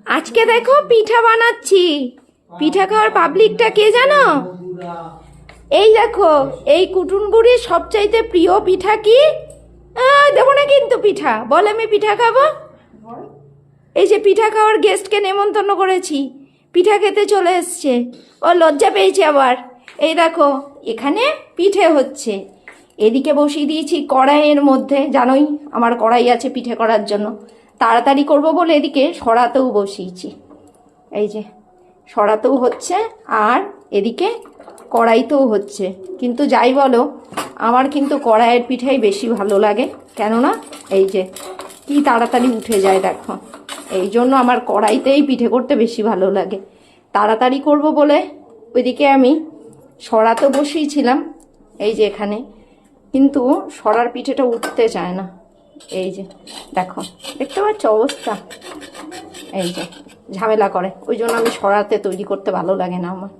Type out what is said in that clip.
আজকে দেখো পিঠা বানাচ্ছি। পিঠা খাওয়ার পাবলিকটা কে জানো? এই দেখো, এই কুটুন বুড়ির সবচাইতে প্রিয় পিঠা কি? দেবো না কিন্তু পিঠা, বলে আমি পিঠা খাবো। এই যে পিঠা খাওয়ার গেস্টকে নেমন্তন্ন করেছি, পিঠা খেতে চলে এসছে। ও লজ্জা পেয়েছে আবার। এই দেখো, এখানে পিঠে হচ্ছে, এদিকে বসিয়ে দিয়েছি কড়াইয়ের মধ্যে। জানোই আমার কড়াই আছে পিঠে করার জন্য, তাড়াতাড়ি করব বলে এদিকে সরাতেও বসিয়েছি। এই যে সরাতেও হচ্ছে আর এদিকে কড়াইতেও হচ্ছে। কিন্তু যাই বলো, আমার কিন্তু কড়াইয়ের পিঠাই বেশি ভালো লাগে। কেননা এই যে কি তাড়াতাড়ি উঠে যায় দেখো, এই জন্য আমার কড়াইতেই পিঠে করতে বেশি ভালো লাগে। তাড়াতাড়ি করব বলে ওইদিকে আমি সরাতে বসিয়েছিলাম, এই যে এখানে, কিন্তু সরার পিঠেটা উঠতে চায় না। এই যে দেখো, দেখতে পাচ্ছ অবস্থা, এই যে ঝামেলা করে। ওই জন্য আমি সরাতে তৈরি করতে ভালো লাগে না আমার।